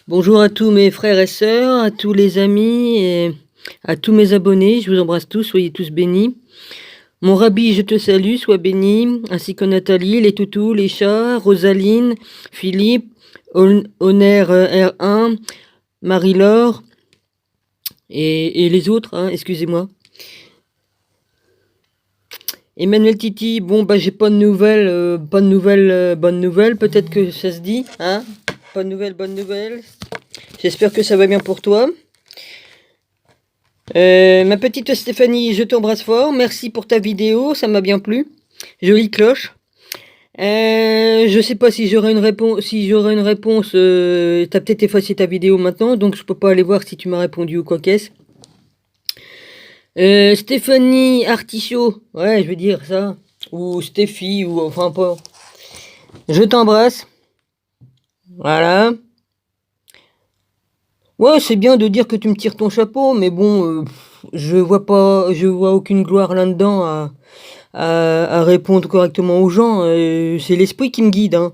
Bonjour à tous mes frères et sœurs, à tous les amis et à tous mes abonnés. Je vous embrasse tous, soyez tous bénis. Mon rabbi, je te salue, sois béni, ainsi que Nathalie, les toutous, les chats, Rosaline, Philippe, Honor R1, Marie-Laure et les autres, hein, excusez-moi. Emmanuel Titi, bon bah j'ai pas de nouvelles, bonne nouvelle, peut-être que ça se dit, hein. Bonne nouvelle. J'espère que ça va bien pour toi. Ma petite Stéphanie, je t'embrasse fort. Merci pour ta vidéo, ça m'a bien plu. Jolie cloche. Je sais pas si j'aurai une réponse. T'as peut-être effacé ta vidéo maintenant, donc je peux pas aller voir si tu m'as répondu ou quoi qu'est-ce. Stéphanie Artichaut, ouais, je veux dire ça. Ou Stéphie, ou enfin pas. Je t'embrasse. Voilà. Ouais, c'est bien de dire que tu me tires ton chapeau, mais bon, je vois aucune gloire là-dedans à répondre correctement aux gens. C'est l'esprit qui me guide, hein.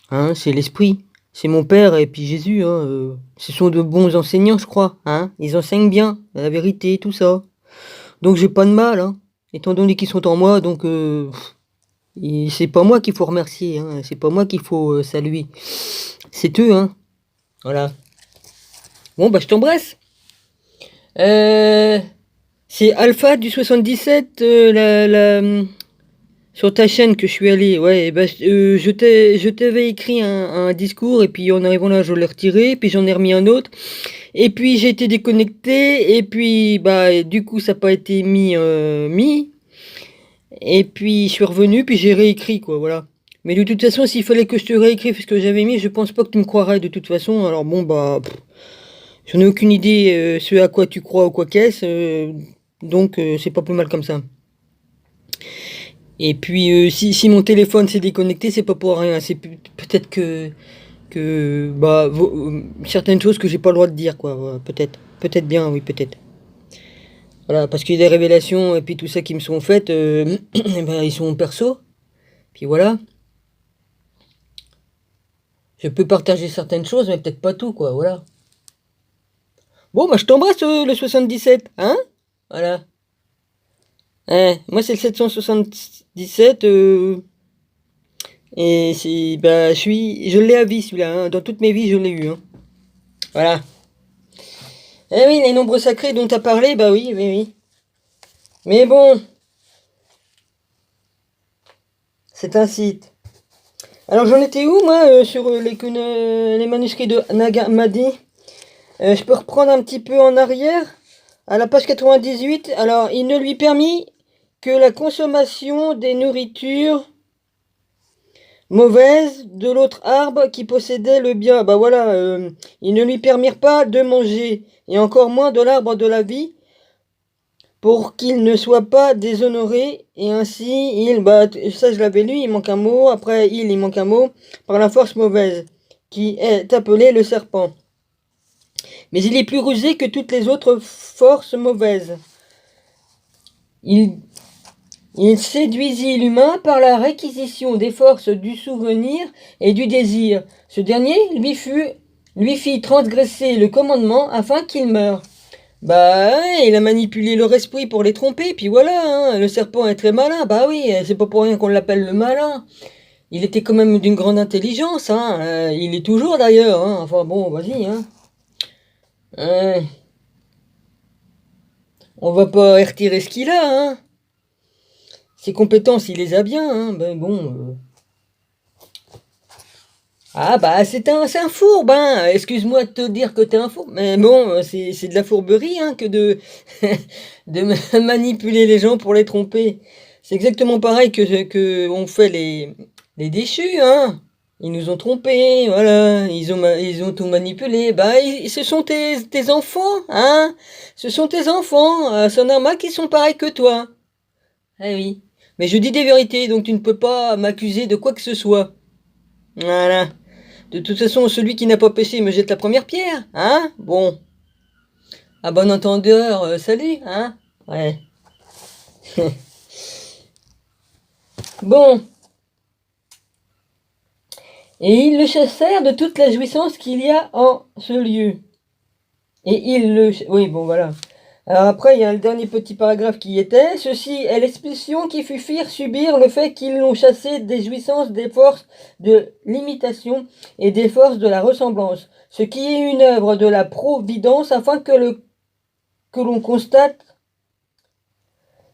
Hein, c'est l'esprit. C'est mon père et puis Jésus, hein. Ce sont de bons enseignants, je crois, hein. Ils enseignent bien, la vérité, tout ça. Donc j'ai pas de mal, hein. Étant donné qu'ils sont en moi, donc c'est pas moi qu'il faut remercier, hein. C'est pas moi qu'il faut saluer. C'est eux, hein. Voilà. Bon, bah je t'embrasse. Euh, c'est Alpha du 77, sur ta chaîne que je suis allé. Ouais, bah, je t'avais écrit un discours et puis en arrivant là, je l'ai retiré, puis j'en ai remis un autre. Et puis j'ai été déconnecté et puis bah du coup ça n'a pas été mis. Et puis je suis revenu puis j'ai réécrit quoi, voilà. Mais de toute façon, s'il fallait que je te réécrive ce que j'avais mis, je pense pas que tu me croirais de toute façon. Alors bon bah j'en ai aucune idée ce à quoi tu crois ou quoi qu'est-ce. Donc c'est pas plus mal comme ça. Et puis si mon téléphone s'est déconnecté, c'est pas pour rien. C'est peut-être que bah certaines choses que j'ai pas le droit de dire quoi. Voilà, peut-être bien, oui peut-être. Voilà, parce qu'il y a des révélations et puis tout ça qui me sont faites, ben, ils sont perso. Puis voilà. Je peux partager certaines choses, mais peut-être pas tout quoi. Voilà. Bon bah je t'embrasse le 77, hein. Voilà. Hein, moi c'est le 777. Et c'est, bah, je l'ai à vie celui-là, hein. Dans toutes mes vies, je l'ai eu, hein. Voilà. Eh oui, les nombres sacrés dont tu as parlé, bah oui, oui, oui. Mais bon, c'est un site. Alors j'en étais où, moi, sur les manuscrits de Nag Hammadi. Je peux reprendre un petit peu en arrière, à la page 98. Alors, il ne lui permit que la consommation des nourritures mauvaise de l'autre arbre qui possédait le bien. Bah voilà, ils ne lui permirent pas de manger, et encore moins de l'arbre de la vie, pour qu'il ne soit pas déshonoré, et ainsi bah ça je l'avais lu, il manque un mot, après il manque un mot, par la force mauvaise, qui est appelée le serpent. Mais il est plus rusé que toutes les autres forces mauvaises. Il séduisit l'humain par la réquisition des forces du souvenir et du désir. Ce dernier lui fit transgresser le commandement afin qu'il meure. Bah, il a manipulé leur esprit pour les tromper, puis voilà, hein, le serpent est très malin, bah oui, c'est pas pour rien qu'on l'appelle le malin. Il était quand même d'une grande intelligence, hein, il est toujours d'ailleurs, hein, enfin bon, vas-y, hein. Euh, on va pas retirer ce qu'il a, hein. Ses compétences, il les a bien, hein, ben bon. Ah bah c'est un fourbe, hein. Excuse-moi de te dire que t'es un fourbe, mais bon, c'est de la fourberie, hein, que de de manipuler les gens pour les tromper. C'est exactement pareil que on fait les déchus, hein. Ils nous ont trompés, voilà, ils ont tout manipulé. Bah ce sont tes enfants, hein. Ce sont tes enfants, c'est normal qu'ils sont pareils que toi. Eh oui. Mais je dis des vérités, donc tu ne peux pas m'accuser de quoi que ce soit. Voilà. De toute façon, celui qui n'a pas péché me jette la première pierre, hein? Bon. À bon entendeur, salut, hein? Ouais. Bon. Et ils le chassèrent de toute la jouissance qu'il y a en ce lieu. Et ils le... Oui, bon, voilà. Alors après, il y a le dernier petit paragraphe qui était. Ceci est l'expulsion qui fut firent subir le fait qu'ils l'ont chassé des jouissances des forces de l'imitation et des forces de la ressemblance. Ce qui est une œuvre de la providence afin que l'on constate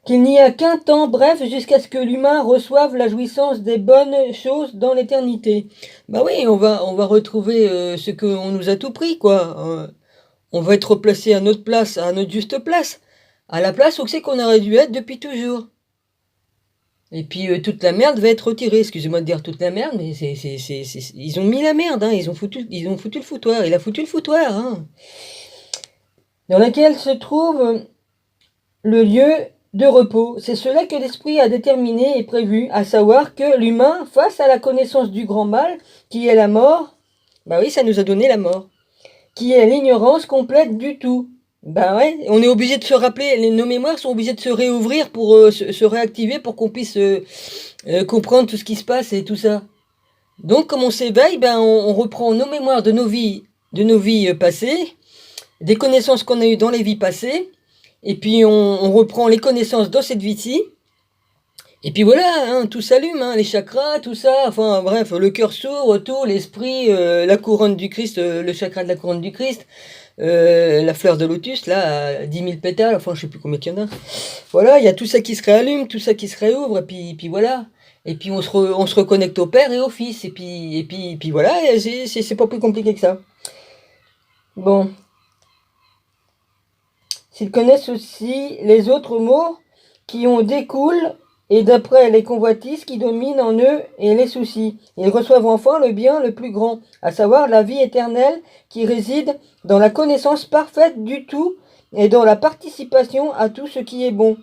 qu'il n'y a qu'un temps bref jusqu'à ce que l'humain reçoive la jouissance des bonnes choses dans l'éternité. Bah oui, on va retrouver ce qu'on nous a tout pris, quoi. On va être replacé à notre place, à notre juste place. À la place où c'est qu'on aurait dû être depuis toujours. Et puis toute la merde va être retirée. Excusez-moi de dire toute la merde, mais ils ont mis la merde, hein. Ils ont foutu le foutoir. Il a foutu le foutoir, hein. Dans laquelle se trouve le lieu de repos. C'est cela que l'esprit a déterminé et prévu, à savoir que l'humain, face à la connaissance du grand mal, qui est la mort, bah oui, ça nous a donné la mort, qui est l'ignorance complète du tout. Bah ouais, on est obligé de se rappeler, nos mémoires sont obligées de se réouvrir pour se réactiver pour qu'on puisse comprendre tout ce qui se passe et tout ça. Donc comme on s'éveille, ben on reprend nos mémoires de nos vies passées, des connaissances qu'on a eues dans les vies passées, et puis on reprend les connaissances dans cette vie-ci, et puis voilà, hein, tout s'allume, hein, les chakras, tout ça, enfin bref, le cœur s'ouvre, tout, l'esprit, la couronne du Christ, le chakra de la couronne du Christ, la fleur de lotus, là, à 10 000 pétales, enfin je sais plus combien il y en a. Voilà, il y a tout ça qui se réallume, tout ça qui se réouvre, et puis voilà. Et puis on se reconnecte au Père et au Fils, et puis voilà, c'est pas plus compliqué que ça. Bon. S'ils connaissent aussi les autres mots qui en découlent et d'après les convoitises qui dominent en eux et les soucis. Ils reçoivent enfin le bien le plus grand, à savoir la vie éternelle qui réside dans la connaissance parfaite du tout et dans la participation à tout ce qui est bon.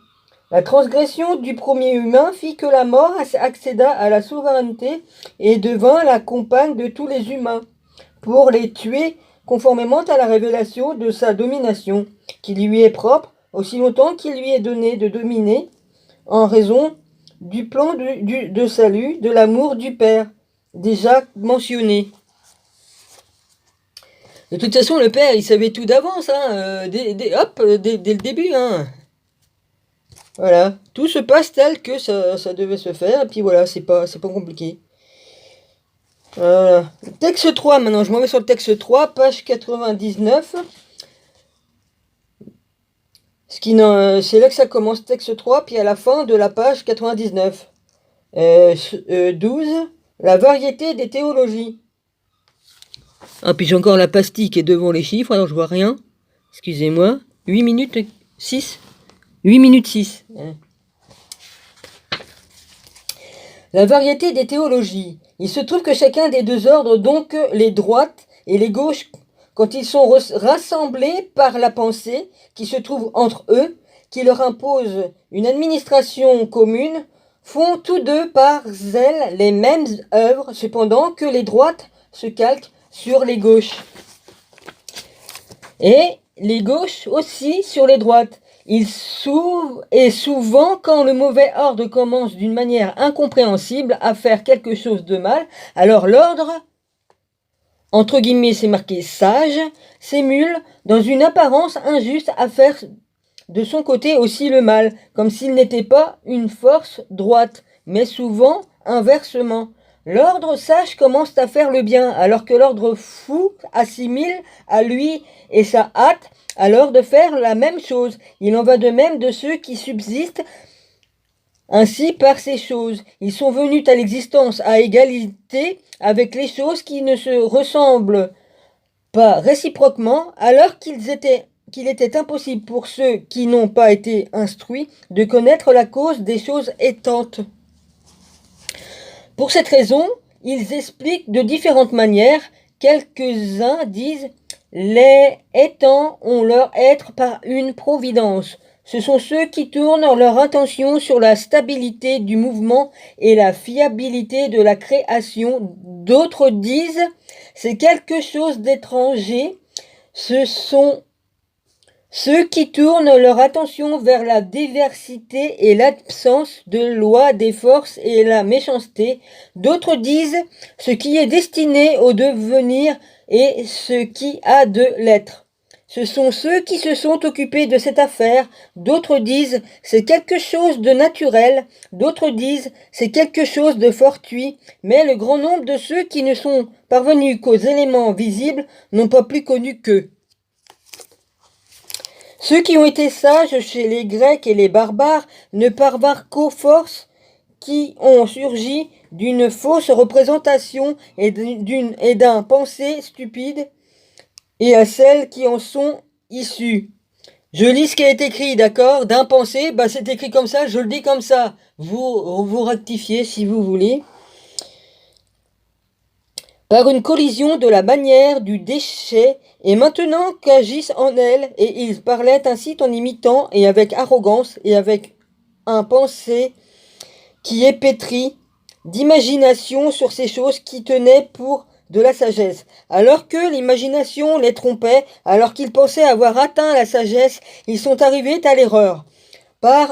La transgression du premier humain fit que la mort accéda à la souveraineté et devint la compagne de tous les humains, pour les tuer conformément à la révélation de sa domination, qui lui est propre, aussi longtemps qu'il lui est donné de dominer, en raison du plan de salut, de l'amour du Père, déjà mentionné. De toute façon, le Père, il savait tout d'avance, hein, dès le début, hein. Voilà, tout se passe tel que ça devait se faire, et puis voilà, c'est pas compliqué. Texte 3, maintenant, je m'en vais sur le texte 3, page 99. C'est là que ça commence, texte 3, puis à la fin de la page 99. 12, la variété des théologies. Ah, puis j'ai encore la pastille qui est devant les chiffres, alors je vois rien. Excusez-moi. 8 minutes 6. 8 minutes 6. La variété des théologies. Il se trouve que chacun des deux ordres, donc les droites et les gauches, quand ils sont rassemblés par la pensée qui se trouve entre eux, qui leur impose une administration commune, font tous deux par zèle les mêmes œuvres, cependant que les droites se calquent sur les gauches. Et les gauches aussi sur les droites. Il s'ouvre, et souvent, quand le mauvais ordre commence d'une manière incompréhensible à faire quelque chose de mal, alors l'ordre, entre guillemets c'est marqué sage, s'émule dans une apparence injuste à faire de son côté aussi le mal, comme s'il n'était pas une force droite, mais souvent inversement. L'ordre sage commence à faire le bien, alors que l'ordre fou assimile à lui et sa hâte alors de faire la même chose. Il en va de même de ceux qui subsistent ainsi par ces choses. Ils sont venus à l'existence à égalité avec les choses qui ne se ressemblent pas réciproquement, alors qu'il était impossible pour ceux qui n'ont pas été instruits de connaître la cause des choses étantes. Pour cette raison, ils expliquent de différentes manières. Quelques-uns disent les étangs ont leur être par une providence. Ce sont ceux qui tournent leur attention sur la stabilité du mouvement et la fiabilité de la création. D'autres disent c'est quelque chose d'étranger. Ce sont Ceux qui tournent leur attention vers la diversité et l'absence de loi des forces et la méchanceté. D'autres disent ce qui est destiné au devenir et ce qui a de l'être. Ce sont ceux qui se sont occupés de cette affaire. D'autres disent c'est quelque chose de naturel. D'autres disent c'est quelque chose de fortuit. Mais le grand nombre de ceux qui ne sont parvenus qu'aux éléments visibles n'ont pas plus connu qu'eux. Ceux qui ont été sages chez les Grecs et les barbares ne parvinrent qu'aux forces qui ont surgi d'une fausse représentation et d'un pensée stupide, et à celles qui en sont issues. Je lis ce qui est écrit, d'accord? D'un pensée, c'est écrit comme ça, je le dis comme ça. Vous rectifiez si vous voulez. Par une collision de la manière du déchet, et maintenant qu'agissent en elle, et ils parlaient ainsi en imitant, et avec arrogance, et avec un pensée qui est pétri d'imagination sur ces choses qui tenaient pour de la sagesse. Alors que l'imagination les trompait, alors qu'ils pensaient avoir atteint la sagesse, ils sont arrivés à l'erreur.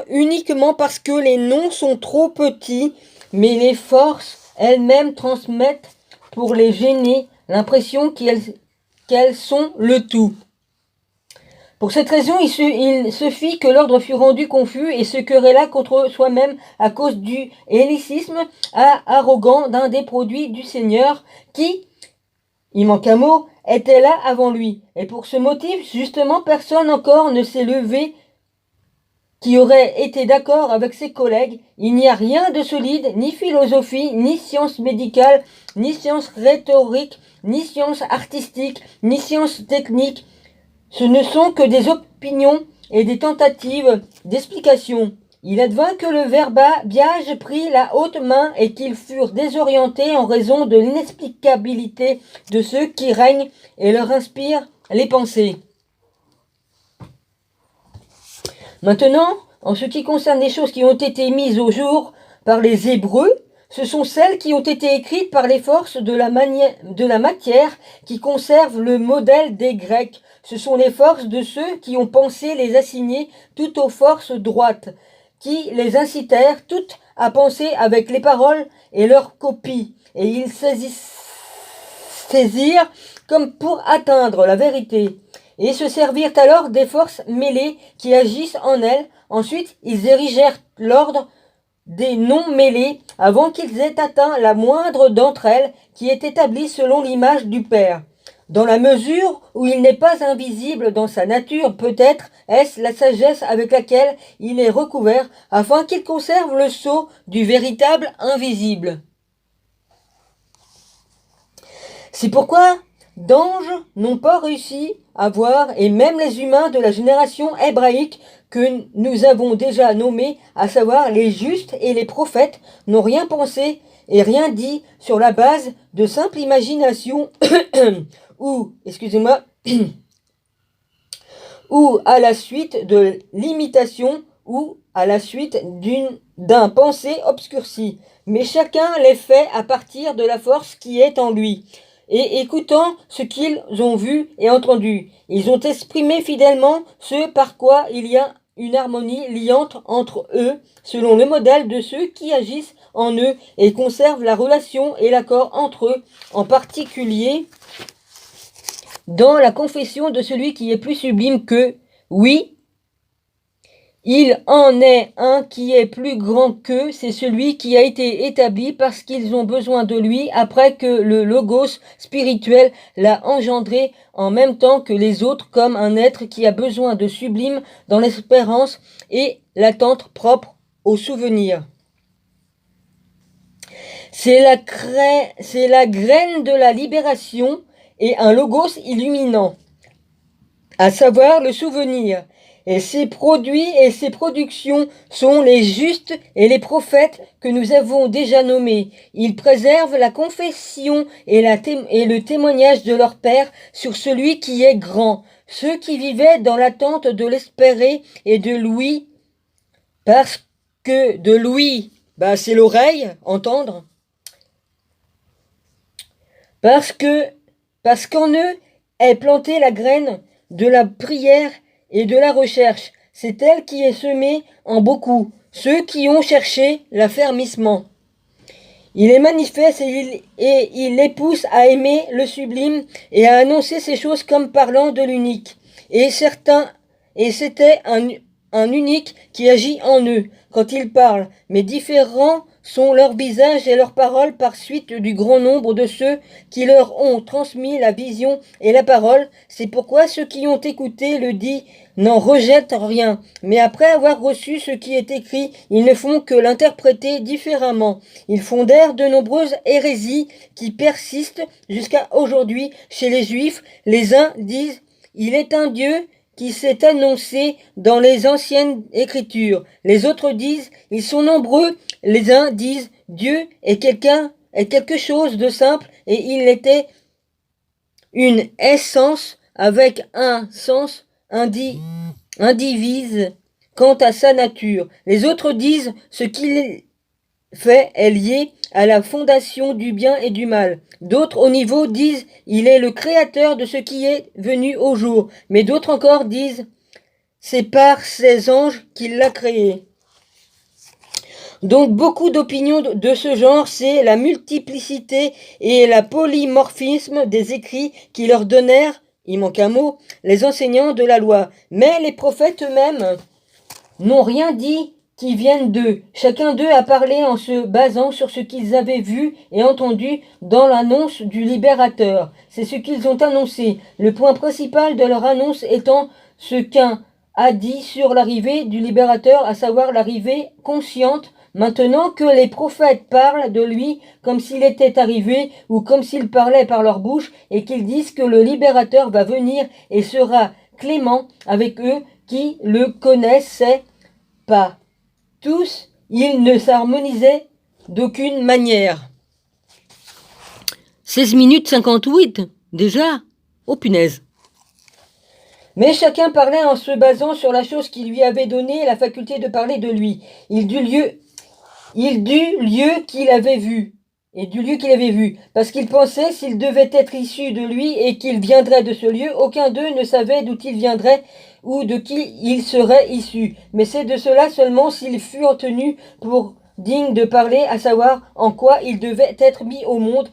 Uniquement parce que les noms sont trop petits, mais les forces elles-mêmes transmettent pour les gêner l'impression qu'elles sont le tout. Pour cette raison, il se fit que l'ordre fut rendu confus et se querella contre soi-même à cause du hellénisme arrogant d'un des produits du Seigneur qui, il manque un mot, était là avant lui. Et pour ce motif, justement, personne encore ne s'est levé qui aurait été d'accord avec ses collègues. Il n'y a rien de solide, ni philosophie, ni science médicale, ni science rhétorique, ni science artistique, ni science technique. Ce ne sont que des opinions et des tentatives d'explication. Il advint que le verbiage prit la haute main et qu'ils furent désorientés en raison de l'inexplicabilité de ceux qui règnent et leur inspirent les pensées. Maintenant, en ce qui concerne les choses qui ont été mises au jour par les Hébreux, ce sont celles qui ont été écrites par les forces de la matière qui conservent le modèle des Grecs. Ce sont les forces de ceux qui ont pensé les assigner toutes aux forces droites, qui les incitèrent toutes à penser avec les paroles et leurs copies. Et ils saisirent comme pour atteindre la vérité. Et se servirent alors des forces mêlées qui agissent en elles. Ensuite, ils érigèrent l'ordre des non mêlés avant qu'ils aient atteint la moindre d'entre elles qui est établie selon l'image du Père. Dans la mesure où il n'est pas invisible dans sa nature, peut-être est-ce la sagesse avec laquelle il est recouvert afin qu'il conserve le sceau du véritable invisible. C'est pourquoi d'anges n'ont pas réussi à voir, et même les humains de la génération hébraïque que nous avons déjà nommée, à savoir les justes et les prophètes, n'ont rien pensé et rien dit sur la base de simple imagination ou, ou à la suite de l'imitation ou à la suite d'un pensée obscurci. Mais chacun les fait à partir de la force qui est en lui. Et écoutant ce qu'ils ont vu et entendu, ils ont exprimé fidèlement ce par quoi il y a une harmonie liante entre eux, selon le modèle de ceux qui agissent en eux et conservent la relation et l'accord entre eux, en particulier dans la confession de celui qui est plus sublime qu'eux. Oui, il en est un qui est plus grand qu'eux, c'est celui qui a été établi parce qu'ils ont besoin de lui après que le logos spirituel l'a engendré en même temps que les autres comme un être qui a besoin de sublime dans l'espérance et l'attente propre au souvenir. C'est la graine de la libération et un logos illuminant, à savoir le souvenir. Et ses produits et ses productions sont les justes et les prophètes que nous avons déjà nommés. Ils préservent la confession et le témoignage de leur Père sur celui qui est grand. Ceux qui vivaient dans l'attente de l'espérer et de l'ouïe, parce que de l'ouïe, c'est l'oreille, entendre. Parce qu'en eux est plantée la graine de la prière et de la recherche. C'est elle qui est semée en beaucoup, ceux qui ont cherché l'affermissement. Il est manifeste et il les pousse à aimer le sublime et à annoncer ces choses comme parlant de l'unique. Et c'était un unique qui agit en eux quand ils parlent, mais différents sont leurs visages et leurs paroles par suite du grand nombre de ceux qui leur ont transmis la vision et la parole. C'est pourquoi ceux qui ont écouté le dit n'en rejettent rien, mais après avoir reçu ce qui est écrit, ils ne font que l'interpréter différemment. Ils fondèrent de nombreuses hérésies qui persistent jusqu'à aujourd'hui chez les Juifs. Les uns disent « Il est un Dieu » qui s'est annoncé dans les anciennes écritures. Les autres disent « Ils sont nombreux ». Les uns disent « Dieu est quelque chose de simple et il était une essence avec un sens indivise quant à sa nature. » Les autres disent « Ce qu'il fait est lié à la fondation du bien et du mal. » D'autres au niveau disent « Il est le créateur de ce qui est venu au jour. » Mais d'autres encore disent « C'est par ses anges qu'il l'a créé. » Donc beaucoup d'opinions de ce genre, c'est la multiplicité et la polymorphisme des écrits qui leur donnèrent, il manque un mot, les enseignants de la loi. Mais les prophètes eux-mêmes n'ont rien dit qui viennent d'eux. Chacun d'eux a parlé en se basant sur ce qu'ils avaient vu et entendu dans l'annonce du libérateur. C'est ce qu'ils ont annoncé. Le point principal de leur annonce étant ce qu'un a dit sur l'arrivée du libérateur, à savoir l'arrivée consciente. Maintenant que les prophètes parlent de lui comme s'il était arrivé ou comme s'ils parlaient par leur bouche et qu'ils disent que le libérateur va venir et sera clément avec eux qui le connaissaient pas. Tous, ils ne s'harmonisaient d'aucune manière. 16 minutes 58, déjà. Oh punaise. Mais chacun parlait en se basant sur la chose qui lui avait donné la faculté de parler de lui. Du lieu qu'il avait vu. Et du lieu qu'il avait vu. Parce qu'il pensait s'il devait être issu de lui et qu'il viendrait de ce lieu, aucun d'eux ne savait d'où il viendrait ou de qui il serait issu. Mais c'est de cela seulement s'il fut tenu pour digne de parler, à savoir en quoi il devait être mis au monde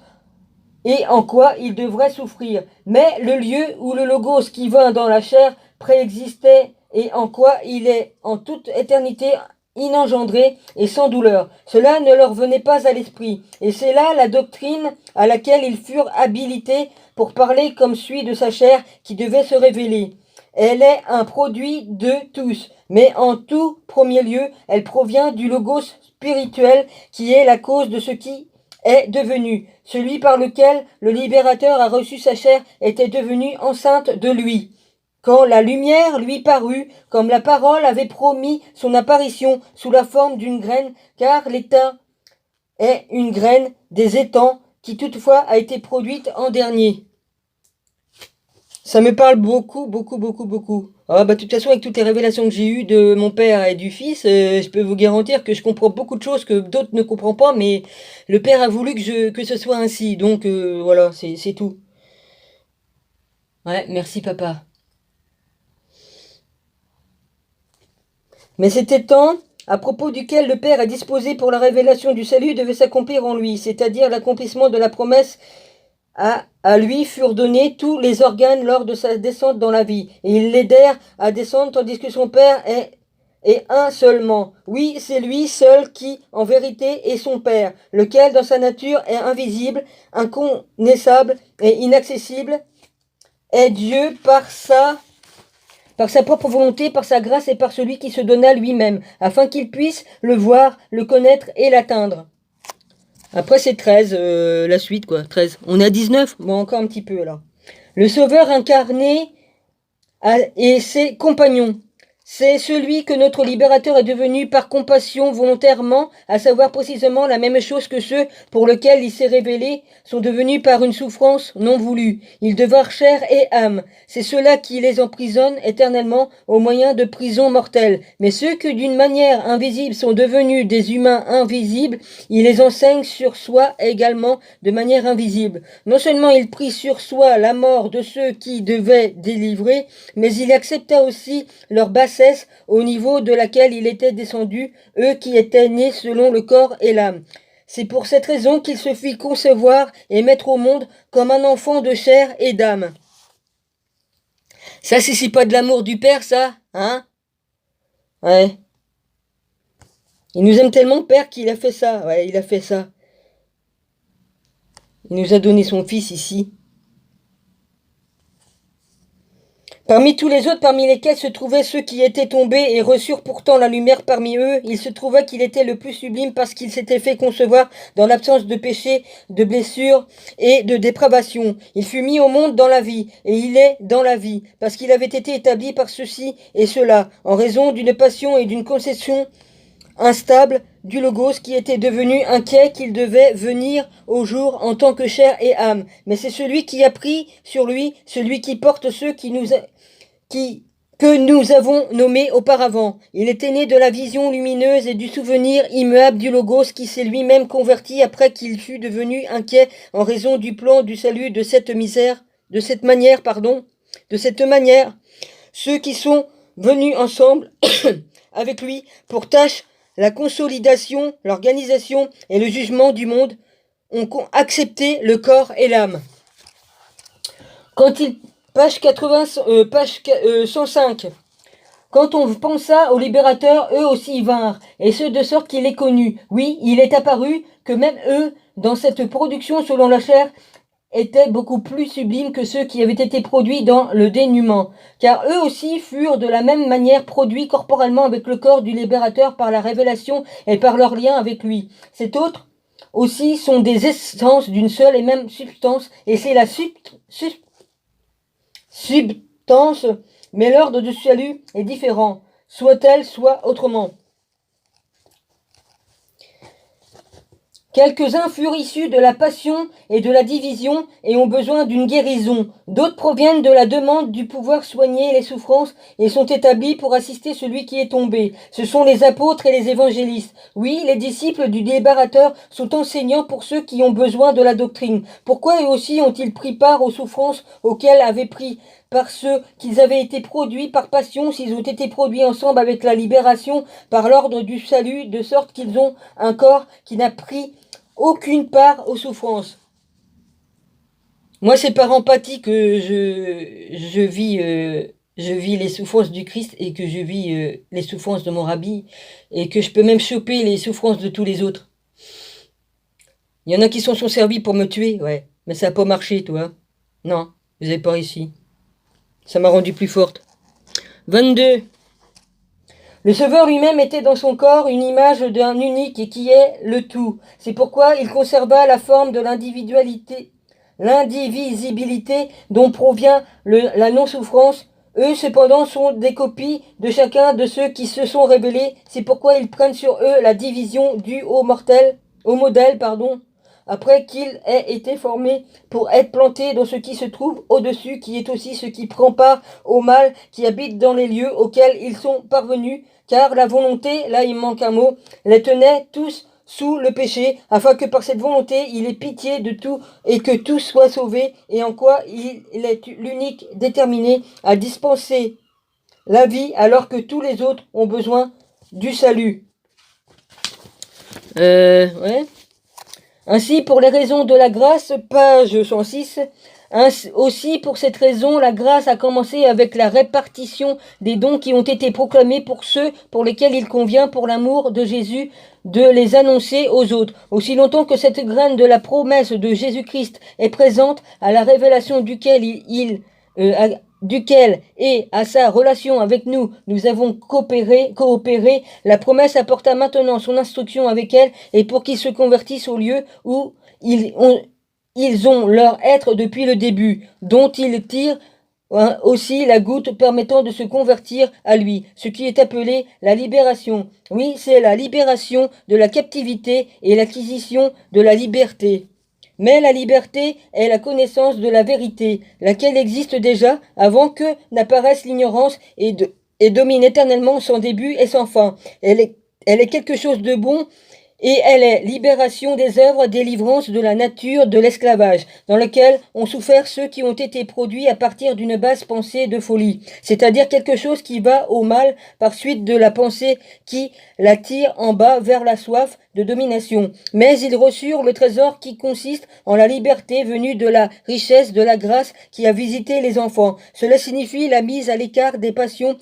et en quoi il devrait souffrir. Mais le lieu où le logos qui vint dans la chair préexistait et en quoi il est en toute éternité inengendré et sans douleur. Cela ne leur venait pas à l'esprit. Et c'est là la doctrine à laquelle ils furent habilités pour parler comme suit de sa chair qui devait se révéler. Elle est un produit de tous, mais en tout premier lieu, elle provient du logos spirituel qui est la cause de ce qui est devenu. Celui par lequel le libérateur a reçu sa chair était devenu enceinte de lui. Quand la lumière lui parut, comme la parole avait promis son apparition sous la forme d'une graine, car l'étain est une graine des étangs qui toutefois a été produite en dernier. Ça me parle beaucoup, beaucoup, beaucoup, beaucoup. Ah bah de toute façon, avec toutes les révélations que j'ai eues de mon père et du fils, je peux vous garantir que je comprends beaucoup de choses que d'autres ne comprennent pas, mais le père a voulu que ce soit ainsi. Donc voilà, c'est tout. Ouais, merci papa. Mais c'était temps à propos duquel le Père a disposé pour la révélation du salut devait s'accomplir en lui, c'est-à-dire l'accomplissement de la promesse. À lui furent donnés tous les organes lors de sa descente dans la vie, et ils l'aidèrent à descendre tandis que son Père est un seulement. Oui, c'est lui seul qui, en vérité, est son Père, lequel dans sa nature est invisible, inconnaissable et inaccessible, est Dieu par sa propre volonté, par sa grâce et par celui qui se donna lui-même, afin qu'il puisse le voir, le connaître et l'atteindre. Après c'est 13, la suite quoi, 13. On est à 19, bon encore un petit peu là. Le Sauveur incarné et ses compagnons. C'est celui que notre libérateur est devenu par compassion volontairement, à savoir précisément la même chose que ceux pour lesquels il s'est révélé sont devenus par une souffrance non voulue. Ils devinrent chair et âme. C'est ceux-là qui les emprisonnent éternellement au moyen de prisons mortelles. Mais ceux que d'une manière invisible sont devenus des humains invisibles, il les enseigne sur soi également de manière invisible. Non seulement il prit sur soi la mort de ceux qui devaient délivrer, mais il accepta aussi leur bassesse au niveau de laquelle il était descendu, eux qui étaient nés selon le corps et l'âme. C'est pour cette raison qu'il se fit concevoir et mettre au monde comme un enfant de chair et d'âme. Ça, c'est pas de l'amour du Père, ça, hein? Ouais. Il nous aime tellement, Père, qu'il a fait ça. Ouais, il a fait ça. Il nous a donné son Fils ici. Parmi tous les autres, parmi lesquels se trouvaient ceux qui étaient tombés et reçurent pourtant la lumière parmi eux, il se trouva qu'il était le plus sublime parce qu'il s'était fait concevoir dans l'absence de péché, de blessures et de dépravation. Il fut mis au monde dans la vie, et il est dans la vie, parce qu'il avait été établi par ceci et cela, en raison d'une passion et d'une conception instable du Logos qui était devenu inquiet qu'il devait venir au jour en tant que chair et âme. Mais c'est celui qui a pris sur lui, celui qui porte ceux que nous avons nommés auparavant. Il était né de la vision lumineuse et du souvenir immuable du Logos qui s'est lui-même converti après qu'il fut devenu inquiet en raison du plan du salut de cette manière, ceux qui sont venus ensemble avec lui pour tâche la consolidation, l'organisation et le jugement du monde ont accepté le corps et l'âme. Quand il page 105. Quand on pensa aux libérateurs, eux aussi y vinrent, et ce de sorte qu'il est connu. Oui, il est apparu que même eux, dans cette production selon la chair, étaient beaucoup plus sublimes que ceux qui avaient été produits dans le dénuement, car eux aussi furent de la même manière produits corporellement avec le corps du libérateur par la révélation et par leur lien avec lui. Cet autre aussi sont des essences d'une seule et même substance, et c'est la substance, mais l'ordre du salut est différent, soit-elle, soit autrement. Quelques-uns furent issus de la passion et de la division et ont besoin d'une guérison. D'autres proviennent de la demande du pouvoir soigner les souffrances et sont établis pour assister celui qui est tombé. Ce sont les apôtres et les évangélistes. Oui, les disciples du libérateur sont enseignants pour ceux qui ont besoin de la doctrine. Pourquoi eux aussi ont-ils pris part aux souffrances auxquelles avaient pris par ceux qu'ils avaient été produits par passion, s'ils ont été produits ensemble avec la libération par l'ordre du salut, de sorte qu'ils ont un corps qui n'a pris aucune part aux souffrances. Moi, c'est par empathie que je vis les souffrances du Christ et que je vis les souffrances de mon rabbi et que je peux même choper les souffrances de tous les autres. Il y en a qui sont servis pour me tuer, ouais, mais ça n'a pas marché, toi. Non, vous n'avez pas réussi. Ça m'a rendu plus forte. 22. Le Sauveur lui-même était dans son corps une image d'un unique et qui est le tout. C'est pourquoi il conserva la forme de l'indivisibilité dont provient la non-souffrance. Eux, cependant, sont des copies de chacun de ceux qui se sont révélés. C'est pourquoi ils prennent sur eux la division due au modèle, après qu'il ait été formé pour être planté dans ce qui se trouve au-dessus, qui est aussi ce qui prend part au mal qui habite dans les lieux auxquels ils sont parvenus, car la volonté, là il manque un mot, les tenait tous sous le péché, afin que par cette volonté il ait pitié de tout et que tous soient sauvés, et en quoi il est l'unique déterminé à dispenser la vie alors que tous les autres ont besoin du salut. Ouais. Ainsi, pour les raisons de la grâce, page 106, aussi pour cette raison, la grâce a commencé avec la répartition des dons qui ont été proclamés pour ceux pour lesquels il convient, pour l'amour de Jésus, de les annoncer aux autres. Aussi longtemps que cette graine de la promesse de Jésus-Christ est présente, à la révélation duquel duquel et à sa relation avec nous avons coopéré, la promesse apporta maintenant son instruction avec elle, et pour qu'ils se convertissent au lieu où ils ont leur être depuis le début, dont ils tirent aussi la goutte permettant de se convertir à lui, ce qui est appelé la libération. Oui, c'est la libération de la captivité et l'acquisition de la liberté. Mais la liberté est la connaissance de la vérité, laquelle existe déjà avant que n'apparaisse l'ignorance et domine éternellement sans début et sans fin. Elle est quelque chose de bon et elle est libération des œuvres, délivrance de la nature de l'esclavage, dans lequel ont souffert ceux qui ont été produits à partir d'une basse pensée de folie, c'est-à-dire quelque chose qui va au mal par suite de la pensée qui la tire en bas vers la soif de domination. Mais ils reçurent le trésor qui consiste en la liberté venue de la richesse de la grâce qui a visité les enfants. Cela signifie la mise à l'écart des passions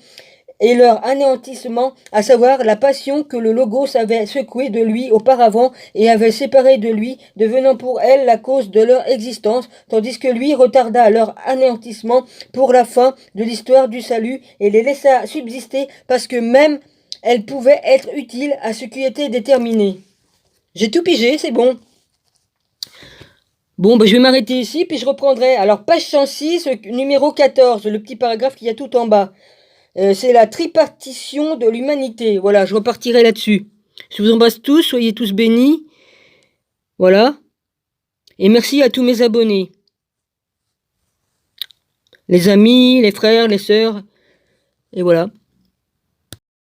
et leur anéantissement, à savoir la passion que le Logos avait secouée de lui auparavant et avait séparée de lui, devenant pour elle la cause de leur existence, tandis que lui retarda leur anéantissement pour la fin de l'histoire du salut et les laissa subsister parce que même elles pouvaient être utiles à ce qui était déterminé. J'ai tout pigé, c'est bon. Bon, je vais m'arrêter ici, puis je reprendrai. Alors, page 106, numéro 14, le petit paragraphe qu'il y a tout en bas. C'est la tripartition de l'humanité. Voilà, je repartirai là-dessus. Je vous embrasse tous, soyez tous bénis. Voilà. Et merci à tous mes abonnés. Les amis, les frères, les sœurs. Et voilà.